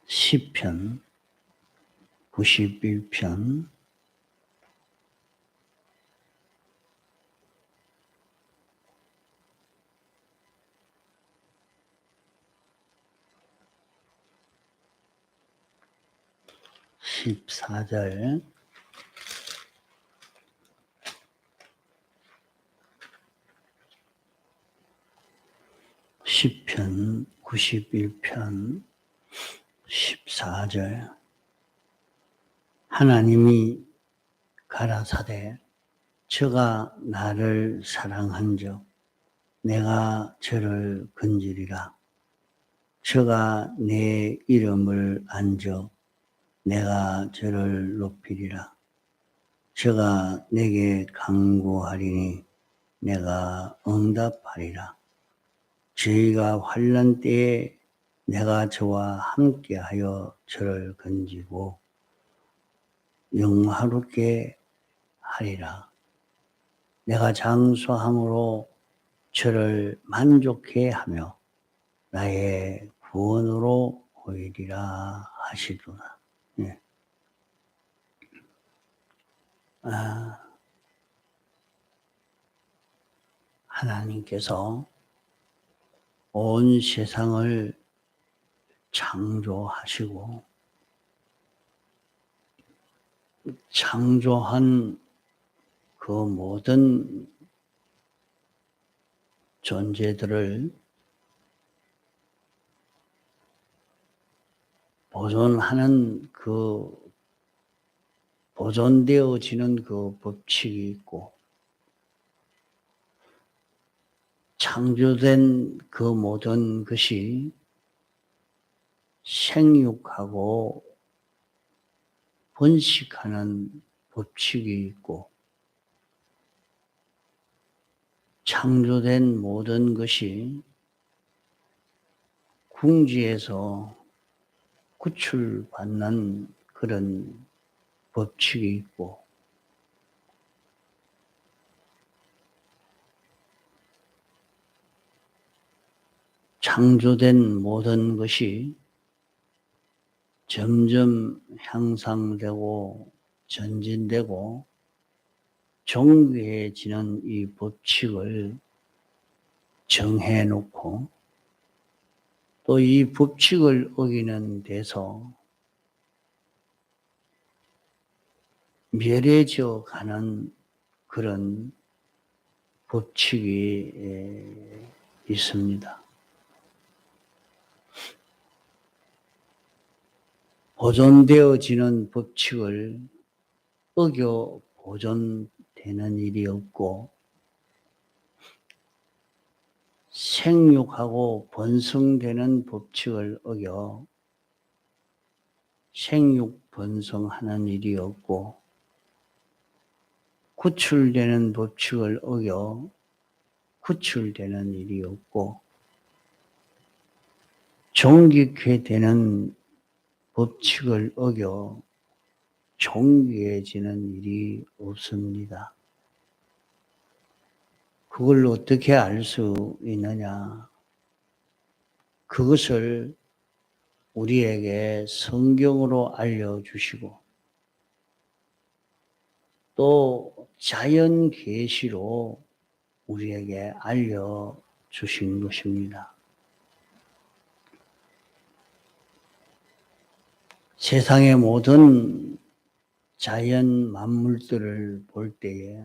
시편 91편 14절 시편 91편 14절 하나님이 가라사대 저가 나를 사랑한즉 내가 저를 건지리라. 저가 내 이름을 안적 내가 저를 높이리라. 저가 내게 간구하리니 내가 응답하리라. 저희가 환난 때에 내가 저와 함께하여 저를 건지고 영화롭게 하리라. 내가 장수함으로 저를 만족해 하며 나의 구원으로 보이리라 하시도다. 예. 하나님께서 온 세상을 창조하시고 창조한 그 모든 존재들을 보존하는 보존되어지는 그 법칙이 있고 창조된 그 모든 것이 생육하고 번식하는 법칙이 있고 창조된 모든 것이 궁지에서 구출받는 그런 법칙이 있고 창조된 모든 것이 점점 향상되고 전진되고 정교해지는 이 법칙을 정해놓고 또 이 법칙을 어기는 데서 멸해져 가는 그런 법칙이 있습니다. 보존되어지는 법칙을 어겨 보존되는 일이 없고 생육하고 번성되는 법칙을 어겨 생육 번성하는 일이 없고 구출되는 법칙을 어겨 구출되는 일이 없고 존귀케 되는 법칙을 어겨 존귀해지는 일이 없습니다. 그걸 어떻게 알 수 있느냐? 그것을 우리에게 성경으로 알려주시고 또 자연 계시로 우리에게 알려주신 것입니다. 세상의 모든 자연 만물들을 볼 때에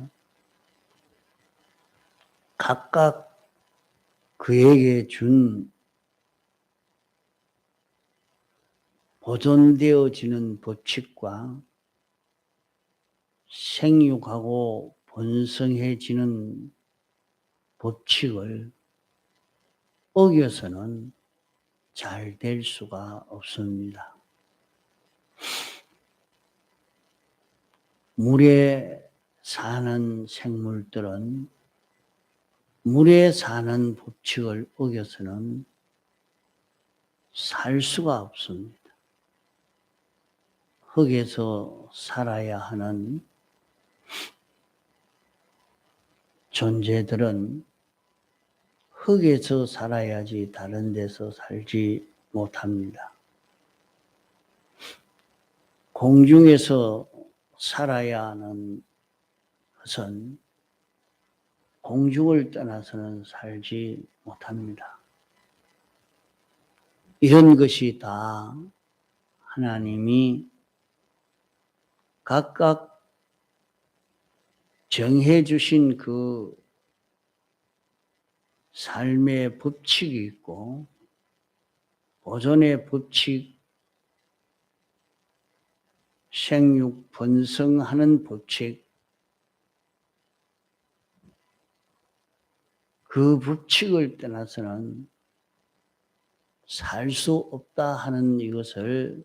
각각 그에게 준 보존되어지는 법칙과 생육하고 번성해지는 법칙을 어겨서는 잘 될 수가 없습니다. 물에 사는 생물들은 물에 사는 법칙을 어겨서는 살 수가 없습니다. 흙에서 살아야 하는 존재들은 흙에서 살아야지 다른 데서 살지 못합니다. 공중에서 살아야 하는 것은 공중을 떠나서는 살지 못합니다. 이런 것이 다 하나님이 각각 정해 주신 그 삶의 법칙이 있고 보존의 법칙, 생육 번성하는 법칙, 그 법칙을 떠나서는 살 수 없다 하는 이것을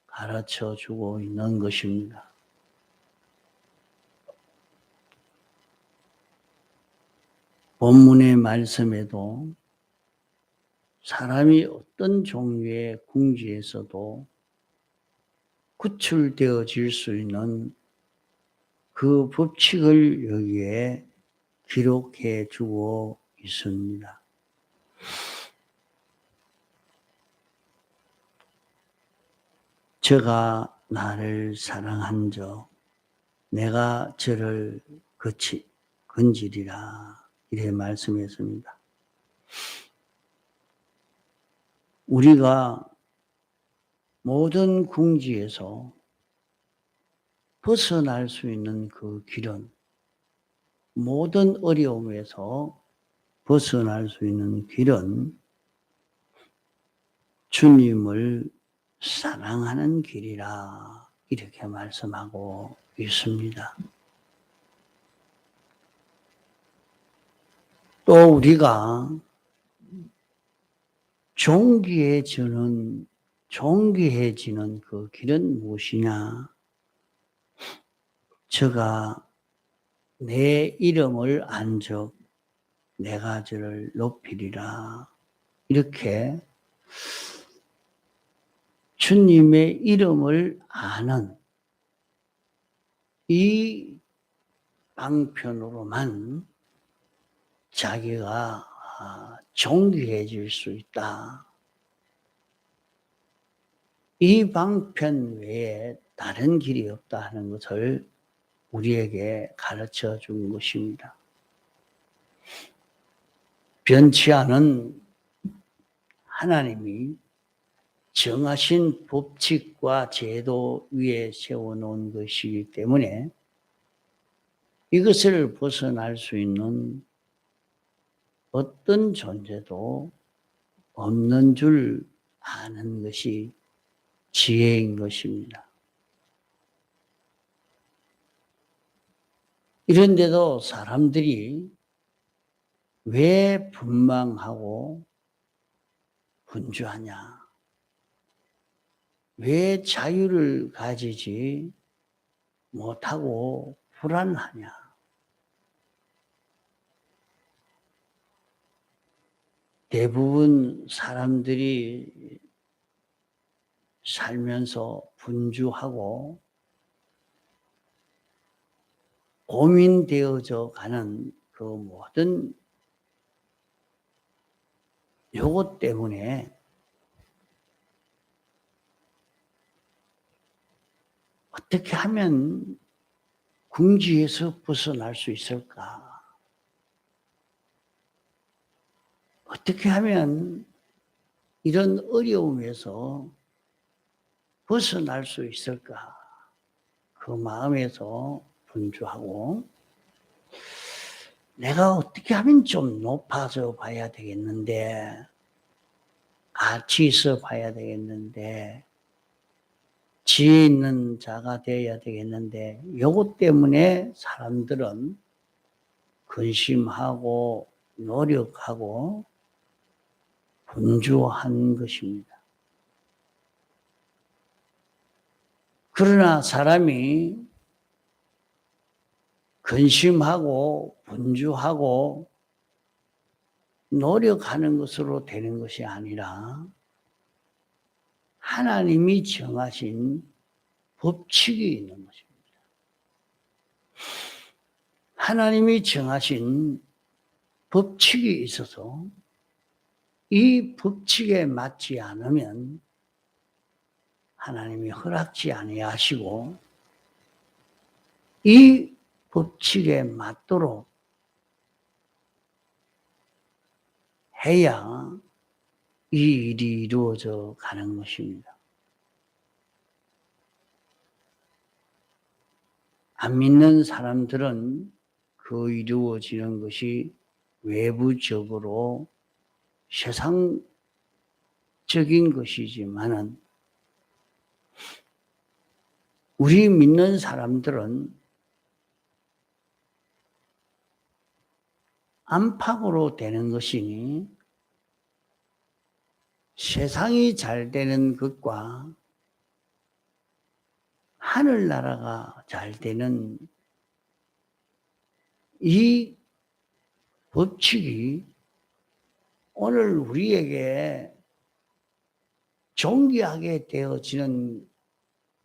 가르쳐 주고 있는 것입니다. 본문의 말씀에도 사람이 어떤 종류의 궁지에서도 구출되어질 수 있는 그 법칙을 여기에 기록해 주고 있습니다. 저가 나를 사랑한즉 내가 저를 건지리라 이렇게 말씀했습니다. 우리가 모든 궁지에서 벗어날 수 있는 그 길은 모든 어려움에서 벗어날 수 있는 길은 주님을 사랑하는 길이라 이렇게 말씀하고 있습니다. 또 우리가 존귀해지는 그 길은 무엇이냐? 저가 내 이름을 안즉 내가 저를 높이리라. 이렇게 주님의 이름을 아는 이 방편으로만 자기가 존귀해질 수 있다. 이 방편 외에 다른 길이 없다 하는 것을 우리에게 가르쳐 준 것입니다. 변치 않은 하나님이 정하신 법칙과 제도 위에 세워놓은 것이기 때문에 이것을 벗어날 수 있는 어떤 존재도 없는 줄 아는 것이 지혜인 것입니다. 이런데도 사람들이 왜 분망하고 분주하냐? 왜 자유를 가지지 못하고 불안하냐? 대부분 사람들이 살면서 분주하고 고민되어져 가는 그 모든 요것 때문에 어떻게 하면 궁지에서 벗어날 수 있을까? 어떻게 하면 이런 어려움에서 벗어날 수 있을까? 그 마음에서 분주하고 내가 어떻게 하면 좀 높아져 봐야 되겠는데 가치 있어 봐야 되겠는데 지혜 있는 자가 되어야 되겠는데 요것 때문에 사람들은 근심하고 노력하고 분주한 것입니다. 그러나 사람이 근심하고 분주하고 노력하는 것으로 되는 것이 아니라 하나님이 정하신 법칙이 있는 것입니다. 하나님이 정하신 법칙이 있어서 이 법칙에 맞지 않으면 하나님이 허락지 아니하시고 이 법칙에 맞도록 해야 이 일이 이루어져 가는 것입니다. 안 믿는 사람들은 그 이루어지는 것이 외부적으로 세상적인 것이지만은 우리 믿는 사람들은 안팎으로 되는 것이니 세상이 잘 되는 것과 하늘나라가 잘 되는 이 법칙이 오늘 우리에게 존귀하게 되어지는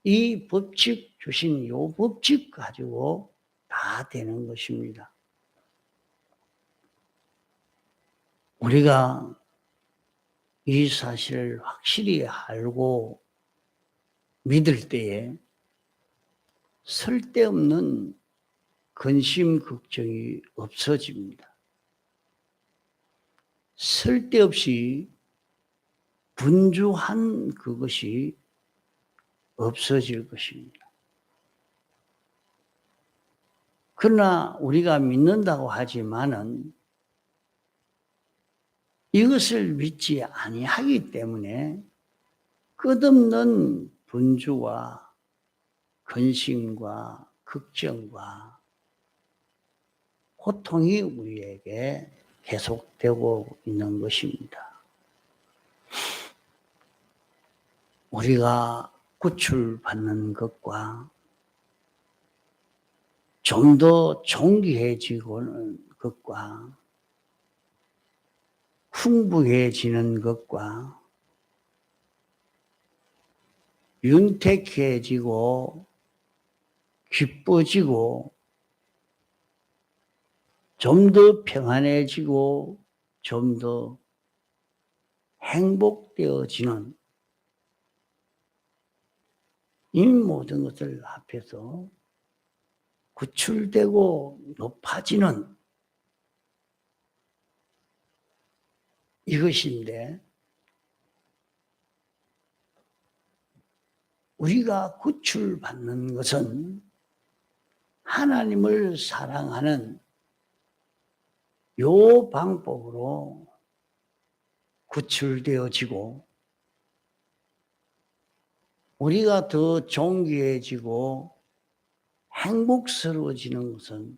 이 법칙 주신 이 법칙 가지고 다 되는 것입니다. 우리가 이 사실을 확실히 알고 믿을 때에 쓸데없는 근심 걱정이 없어집니다. 쓸데없이 분주한 그것이 없어질 것입니다. 그러나 우리가 믿는다고 하지만은 이것을 믿지 아니하기 때문에 끝없는 분주와 근심과 걱정과 고통이 우리에게 계속되고 있는 것입니다. 우리가 구출받는 것과 좀 더 존귀해지는 것과 풍부해지는 것과 윤택해지고 기뻐지고 좀 더 평안해지고 좀 더 행복되어지는 이 모든 것을 합해서 구출되고 높아지는 이것인데 우리가 구출받는 것은 하나님을 사랑하는 요 방법으로 구출되어지고 우리가 더 존귀해지고 행복스러워지는 것은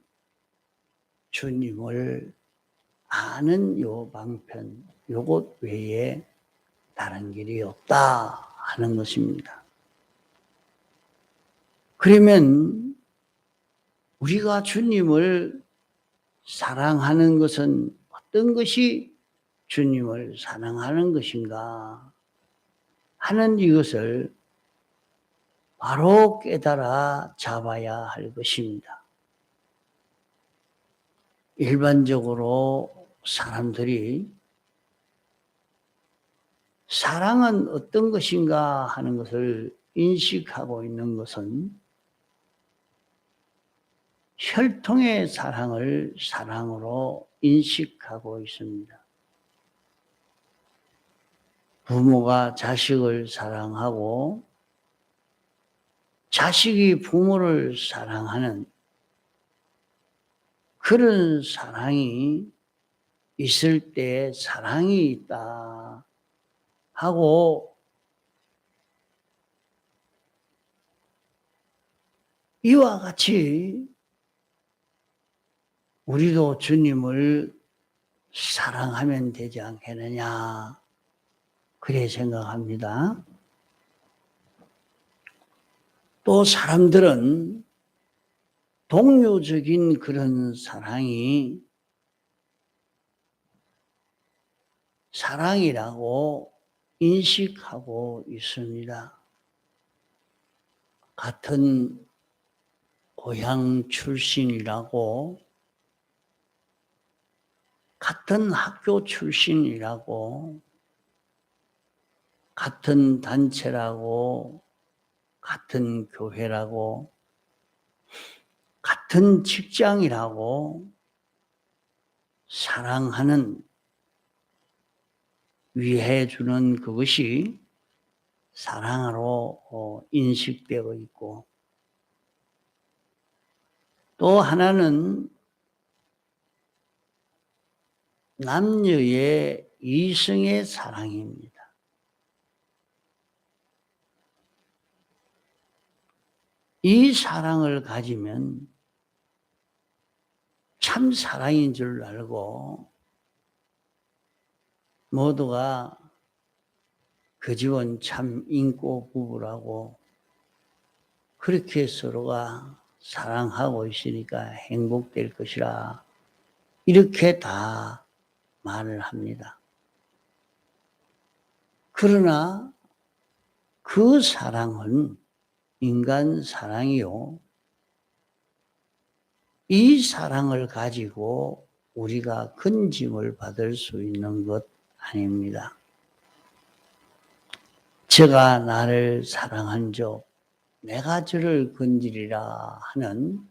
주님을 아는 요 방편, 요것 외에 다른 길이 없다 하는 것입니다. 그러면 우리가 주님을 사랑하는 것은 어떤 것이 주님을 사랑하는 것인가 하는 이것을 바로 깨달아 잡아야 할 것입니다. 일반적으로 사람들이 사랑은 어떤 것인가 하는 것을 인식하고 있는 것은 혈통의 사랑을 사랑으로 인식하고 있습니다. 부모가 자식을 사랑하고 자식이 부모를 사랑하는 그런 사랑이 있을 때 사랑이 있다 하고 이와 같이 우리도 주님을 사랑하면 되지 않겠느냐 그래 생각합니다. 또 사람들은 동료적인 그런 사랑이 사랑이라고 인식하고 있습니다. 같은 고향 출신이라고, 같은 학교 출신이라고, 같은 단체라고 같은 교회라고, 같은 직장이라고 사랑하는, 위해주는 그것이 사랑으로 인식되고 있고, 또 하나는 남녀의 이성의 사랑입니다. 이 사랑을 가지면 참 사랑인 줄 알고 모두가 그 집은 참 인고 부부라고 그렇게 서로가 사랑하고 있으니까 행복될 것이라 이렇게 다 말을 합니다. 그러나 그 사랑은 인간 사랑이요. 이 사랑을 가지고 우리가 큰 짐을 받을 수 있는 것 아닙니다. 제가 나를 사랑한 적 내가 저를 건지리라 하는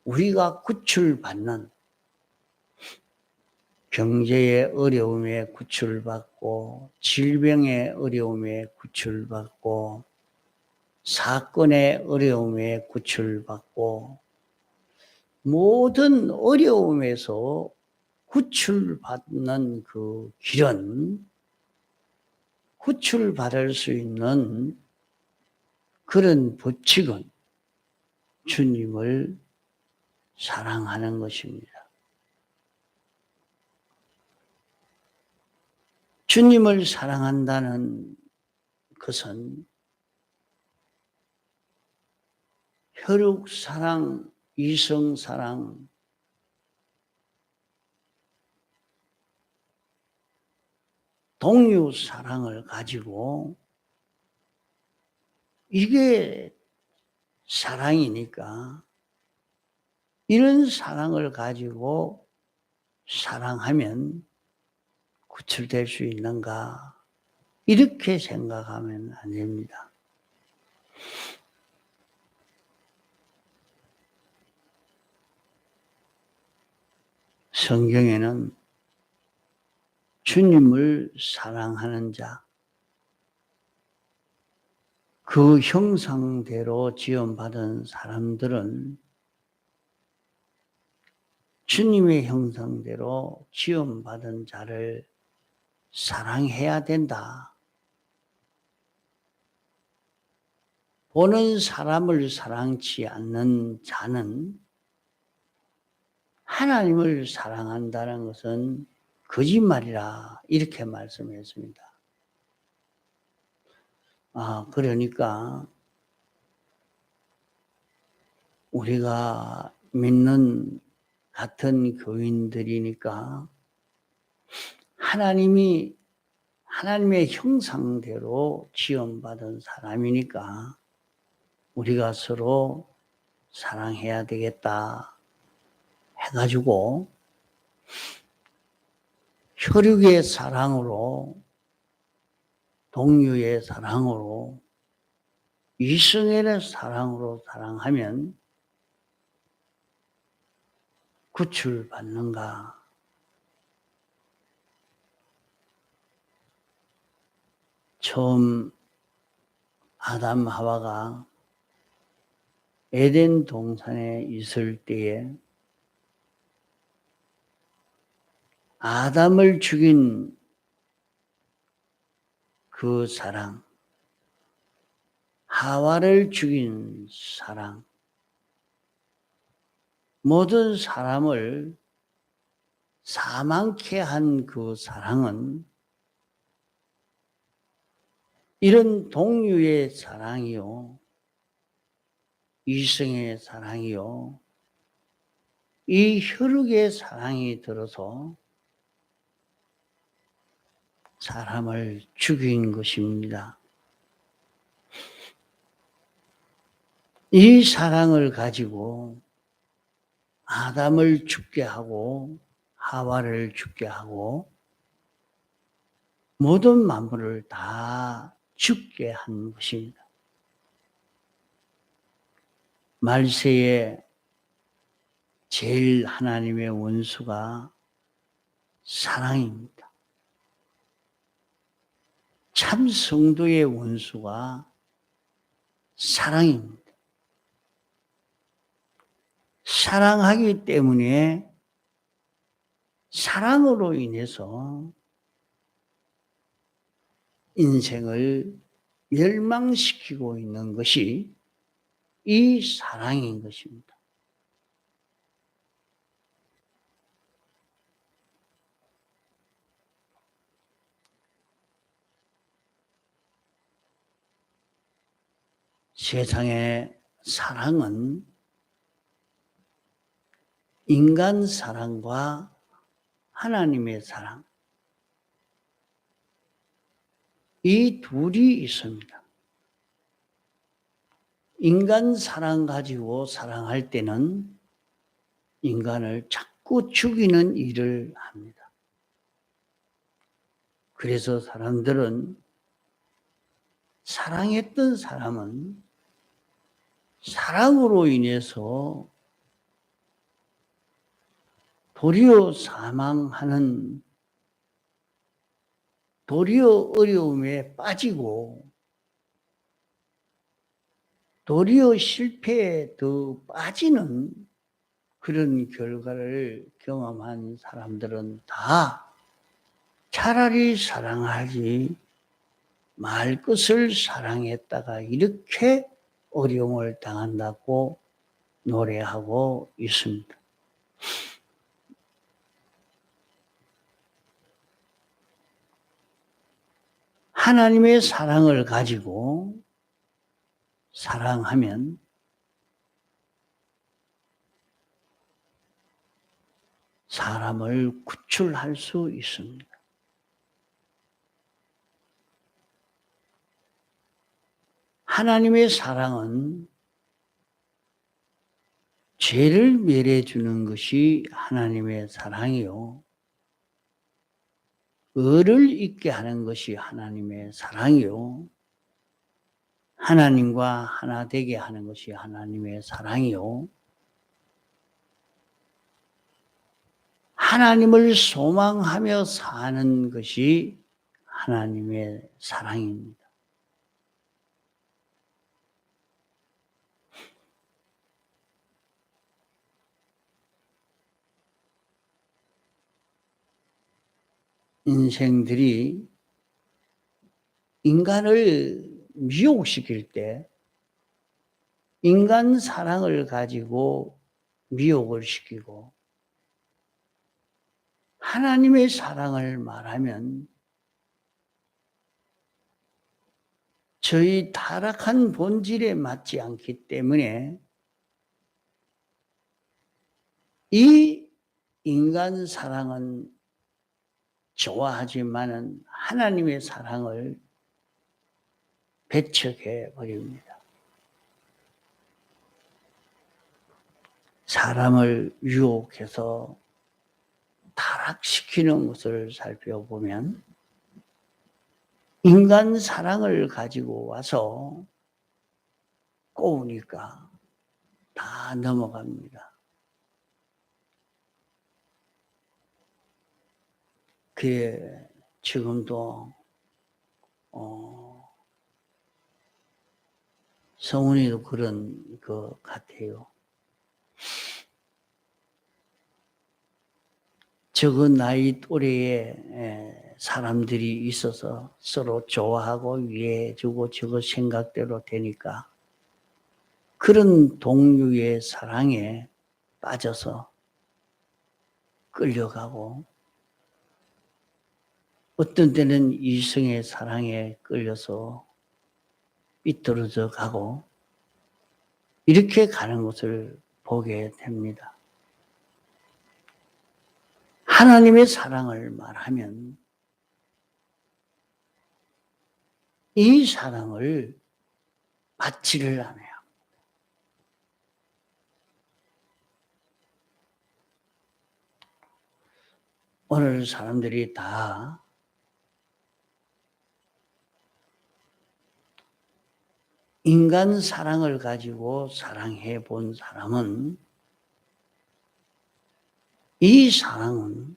우리가 구출받는 경제의 어려움에 구출받고 질병의 어려움에 구출받고 사건의 어려움에 구출받고 모든 어려움에서 구출받는 그 길은 구출받을 수 있는 그런 법칙은 주님을 사랑하는 것입니다. 주님을 사랑한다는 것은 혈육 사랑, 이성 사랑, 동료 사랑을 가지고 이게 사랑이니까 이런 사랑을 가지고 사랑하면 구출될 수 있는가? 이렇게 생각하면 안 됩니다. 성경에는 주님을 사랑하는 자, 그 형상대로 지음받은 사람들은 주님의 형상대로 지음받은 자를 사랑해야 된다. 보는 사람을 사랑치 않는 자는 하나님을 사랑한다는 것은 거짓말이라 이렇게 말씀했습니다. 그러니까 우리가 믿는 같은 교인들이니까 하나님의 형상대로 지음받은 사람이니까 우리가 서로 사랑해야 되겠다 해가지고 혈육의 사랑으로 동료의 사랑으로 이성의 사랑으로 사랑하면 구출받는가? 처음 아담 하와가 에덴 동산에 있을 때에 아담을 죽인 그 사랑, 하와를 죽인 사랑, 모든 사람을 사망케 한 그 사랑은 이런 동류의 사랑이요, 이성의 사랑이요, 이 혈육의 사랑이 들어서 사람을 죽인 것입니다. 이 사랑을 가지고 아담을 죽게 하고 하와를 죽게 하고 모든 만물을 다 죽게 한 것입니다. 말세에 제일 하나님의 원수가 사랑입니다. 참 성도의 원수가 사랑입니다. 사랑하기 때문에 사랑으로 인해서 인생을 멸망시키고 있는 것이 이 사랑인 것입니다. 세상의 사랑은 인간 사랑과 하나님의 사랑, 이 둘이 있습니다. 인간 사랑 가지고 사랑할 때는 인간을 자꾸 죽이는 일을 합니다. 그래서 사람들은 사랑했던 사람은 사랑으로 인해서 도리어 사망하는, 도리어 어려움에 빠지고 도리어 실패에 더 빠지는 그런 결과를 경험한 사람들은 다 차라리 사랑하지 말 것을 사랑했다가 이렇게 어려움을 당한다고 노래하고 있습니다. 하나님의 사랑을 가지고 사랑하면 사람을 구출할 수 있습니다. 하나님의 사랑은 죄를 멸해 주는 것이 하나님의 사랑이요. 의를 잊게 하는 것이 하나님의 사랑이요. 하나님과 하나 되게 하는 것이 하나님의 사랑이요. 하나님을 소망하며 사는 것이 하나님의 사랑입니다. 인생들이 인간을 미혹시킬 때 인간 사랑을 가지고 미혹을 시키고 하나님의 사랑을 말하면 저희 타락한 본질에 맞지 않기 때문에 이 인간 사랑은 좋아하지만은 하나님의 사랑을 배척해 버립니다. 사람을 유혹해서 타락시키는 것을 살펴보면 인간 사랑을 가지고 와서 꼬우니까 다 넘어갑니다. 그게 지금도 성훈이도 그런 것 같아요. 적은 나이 또래에 사람들이 있어서 서로 좋아하고 이해해주고 저거 생각대로 되니까 그런 동류의 사랑에 빠져서 끌려가고 어떤 때는 이성의 사랑에 끌려서 삐뚤어져 가고 이렇게 가는 것을 보게 됩니다. 하나님의 사랑을 말하면 이 사랑을 받지를 않아요. 오늘 사람들이 다 인간 사랑을 가지고 사랑해 본 사람은 이 사랑은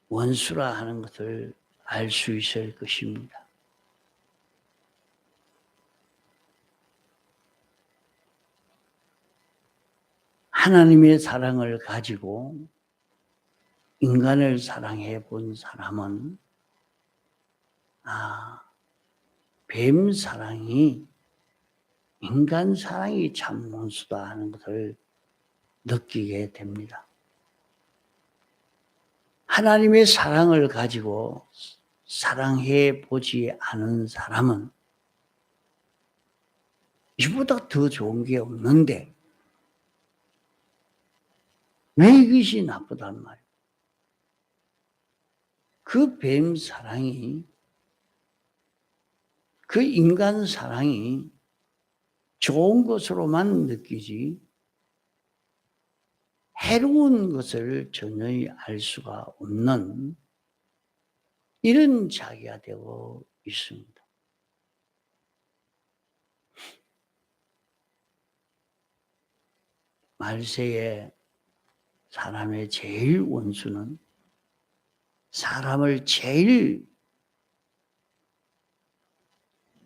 원수라 하는 것을 알 수 있을 것입니다. 하나님의 사랑을 가지고 인간을 사랑해 본 사람은 뱀 사랑이 인간 사랑이 참 원수다 하는 것을 느끼게 됩니다. 하나님의 사랑을 가지고 사랑해 보지 않은 사람은 이보다 더 좋은 게 없는데 왜 이것이 나쁘단 말이에요? 그 뱀 사랑이, 그 인간 사랑이 좋은 것으로만 느끼지 해로운 것을 전혀 알 수가 없는 이런 자기가 되고 있습니다. 말세에 사람의 제일 원수는 사람을 제일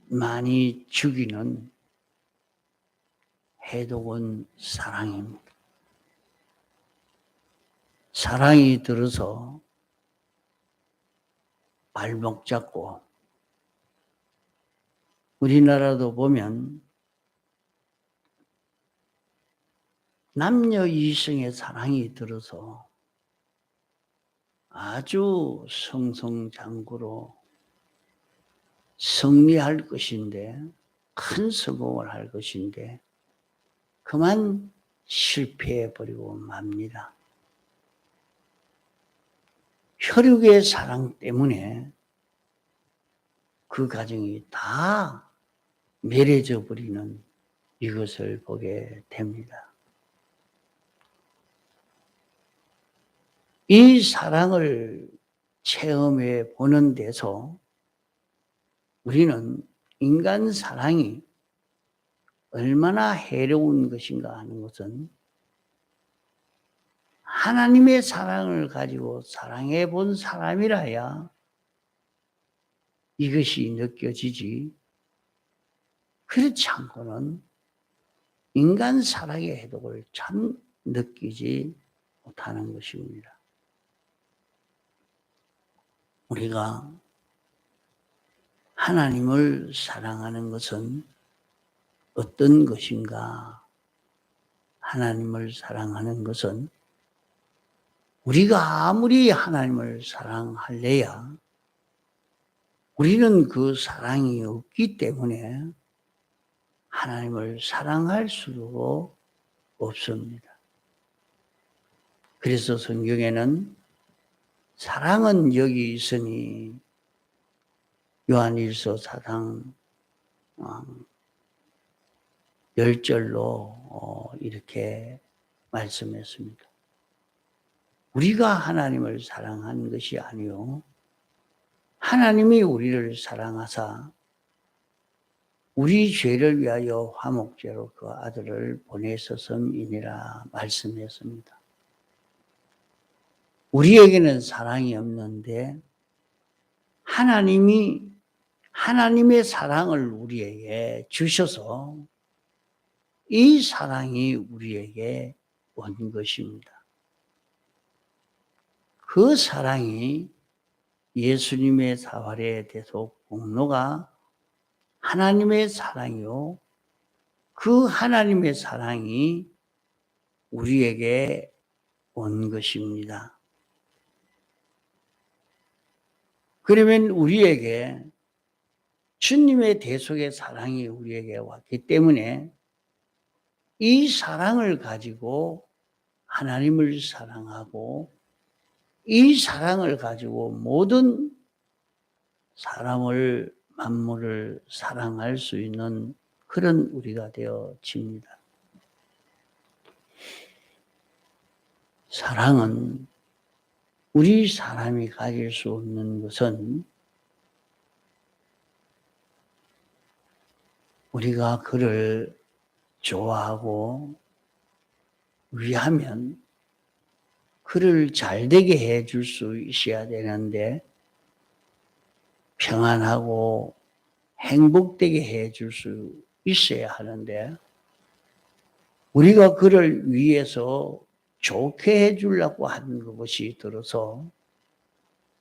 많이 죽이는 해독은 사랑입니다. 사랑이 들어서 발목 잡고 우리나라도 보면 남녀 이성의 사랑이 들어서 아주 승승장구로 승리할 것인데, 큰 성공을 할 것인데 그만 실패해버리고 맙니다. 혈육의 사랑 때문에 그 가정이 다 멸해져 버리는 이것을 보게 됩니다. 이 사랑을 체험해 보는 데서 우리는 인간 사랑이 얼마나 해로운 것인가 하는 것은 하나님의 사랑을 가지고 사랑해 본 사람이라야 이것이 느껴지지, 그렇지 않고는 인간 사랑의 해독을 참 느끼지 못하는 것입니다. 우리가 하나님을 사랑하는 것은 어떤 것인가? 하나님을 사랑하는 것은 우리가 아무리 하나님을 사랑할래야 우리는 그 사랑이 없기 때문에 하나님을 사랑할 수도 없습니다. 그래서 성경에는 사랑은 여기 있으니 요한일서 4장 10절로 이렇게 말씀했습니다. 우리가 하나님을 사랑한 것이 아니요 하나님이 우리를 사랑하사 우리 죄를 위하여 화목제로 그 아들을 보내셨음이니라 말씀했습니다. 우리에게는 사랑이 없는데 하나님이 하나님의 사랑을 우리에게 주셔서 이 사랑이 우리에게 온 것입니다. 그 사랑이 예수님의 사활의 대속 공로가 하나님의 사랑이요, 그 하나님의 사랑이 우리에게 온 것입니다. 그러면 우리에게 주님의 대속의 사랑이 우리에게 왔기 때문에 이 사랑을 가지고 하나님을 사랑하고 이 사랑을 가지고 모든 사람을, 만물을 사랑할 수 있는 그런 우리가 되어집니다. 사랑은 우리 사람이 가질 수 없는 것은 우리가 그를 좋아하고 위하면 그를 잘되게 해줄 수 있어야 되는데 평안하고 행복되게 해줄 수 있어야 하는데 우리가 그를 위해서 좋게 해주려고 하는 것이 들어서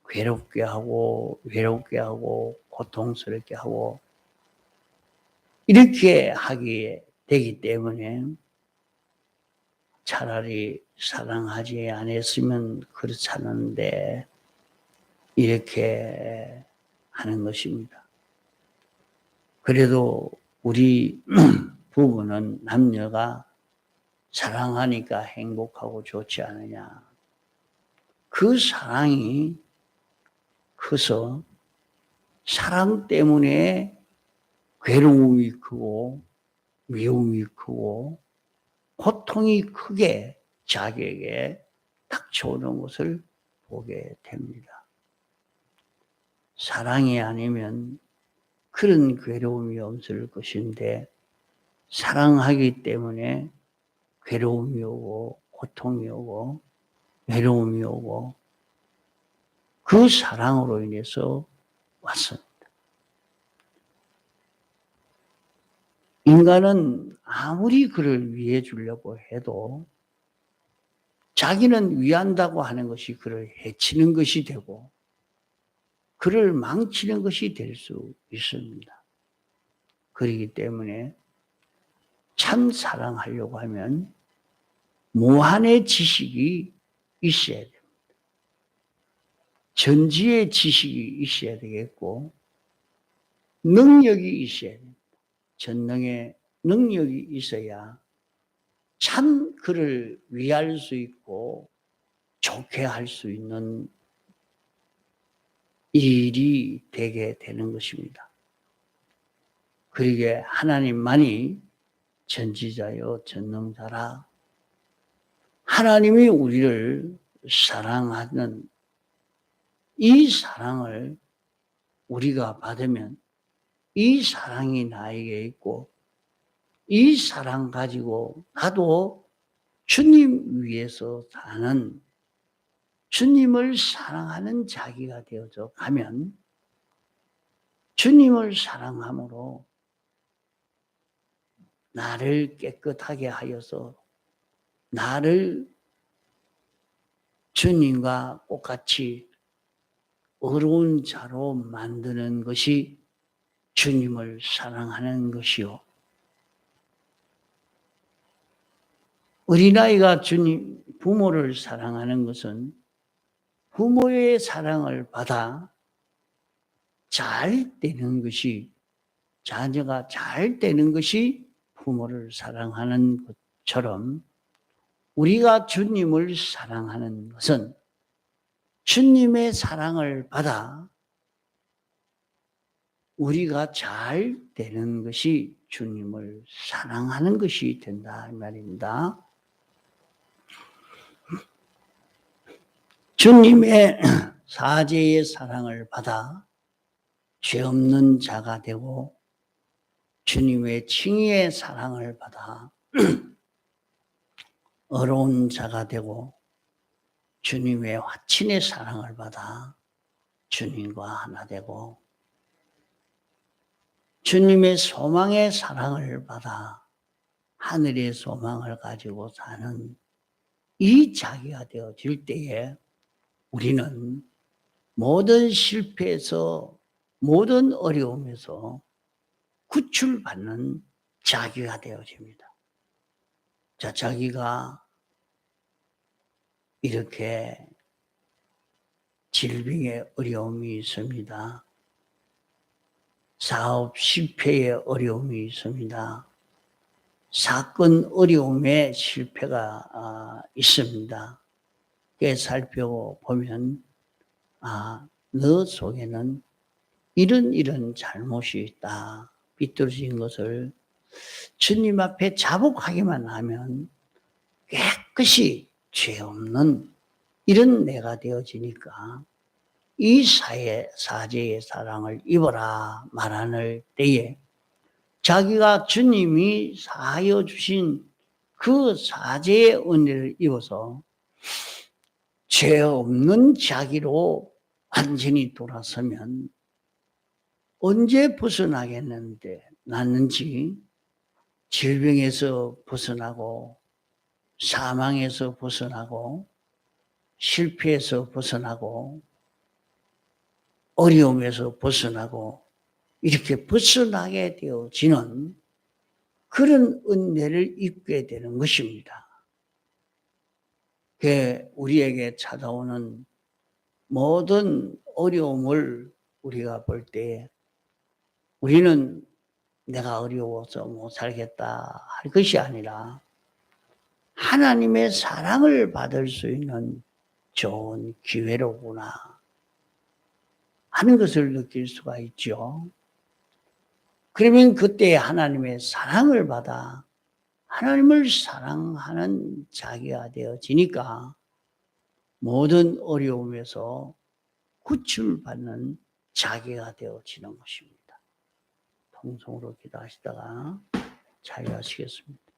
괴롭게 하고 외롭게 하고 고통스럽게 하고 이렇게 하게 되기 때문에 차라리 사랑하지 않았으면 그렇지 않은데 이렇게 하는 것입니다. 그래도 우리 부부는 남녀가 사랑하니까 행복하고 좋지 않으냐. 그 사랑이 커서 사랑 때문에 괴로움이 크고 미움이 크고 고통이 크게 자기에게 닥쳐오는 것을 보게 됩니다. 사랑이 아니면 그런 괴로움이 없을 것인데 사랑하기 때문에 괴로움이 오고 고통이 오고 외로움이 오고 그 사랑으로 인해서 왔습니다. 인간은 아무리 그를 위해 주려고 해도 자기는 위한다고 하는 것이 그를 해치는 것이 되고 그를 망치는 것이 될 수 있습니다. 그렇기 때문에 참 사랑하려고 하면 무한의 지식이 있어야 됩니다. 전지의 지식이 있어야 되겠고 능력이 있어야 됩니다. 전능의 능력이 있어야 참 그를 위할 수 있고 좋게 할 수 있는 일이 되게 되는 것입니다. 그러기에 하나님만이 전지자요 전능자라 하나님이 우리를 사랑하는 이 사랑을 우리가 받으면 이 사랑이 나에게 있고 이 사랑 가지고 나도 주님 위해서 사는 주님을 사랑하는 자기가 되어져 가면 주님을 사랑함으로 나를 깨끗하게 하여서 나를 주님과 똑같이 어려운 자로 만드는 것이 주님을 사랑하는 것이요. 어린아이가 주님, 부모를 사랑하는 것은 부모의 사랑을 받아 잘 되는 것이, 자녀가 잘 되는 것이 부모를 사랑하는 것처럼 우리가 주님을 사랑하는 것은 주님의 사랑을 받아 우리가 잘 되는 것이 주님을 사랑하는 것이 된다 이 말입니다. 주님의 사죄의 사랑을 받아 죄 없는 자가 되고 주님의 칭의의 사랑을 받아 어려운 자가 되고 주님의 화친의 사랑을 받아 주님과 하나 되고 주님의 소망의 사랑을 받아 하늘의 소망을 가지고 사는 이 자기가 되어질 때에 우리는 모든 실패에서 모든 어려움에서 구출받는 자기가 되어집니다. 자, 자기가 이렇게 질병의 어려움이 있습니다. 사업 실패의 어려움이 있습니다. 사건 어려움의 실패가 있습니다. 그게 살펴보면 너 속에는 이런 잘못이 있다. 비뚤어진 것을 주님 앞에 자복하기만 하면 깨끗이 죄 없는 이런 내가 되어지니까 이 사죄의 사랑을 입어라 말하는 때에 자기가 주님이 사하여 주신 그 사죄의 은혜를 입어서 죄 없는 자기로 완전히 돌아서면 언제 벗어나겠는데 났는지 질병에서 벗어나고 사망에서 벗어나고 실패에서 벗어나고 어려움에서 벗어나고 이렇게 벗어나게 되어지는 그런 은혜를 입게 되는 것입니다. 우리에게 찾아오는 모든 어려움을 우리가 볼 때 우리는 내가 어려워서 못 살겠다 할 것이 아니라 하나님의 사랑을 받을 수 있는 좋은 기회로구나 하는 것을 느낄 수가 있죠. 그러면 그때 하나님의 사랑을 받아 하나님을 사랑하는 자기가 되어지니까 모든 어려움에서 구출받는 자기가 되어지는 것입니다. 통성으로 기도하시다가 자유하시겠습니다.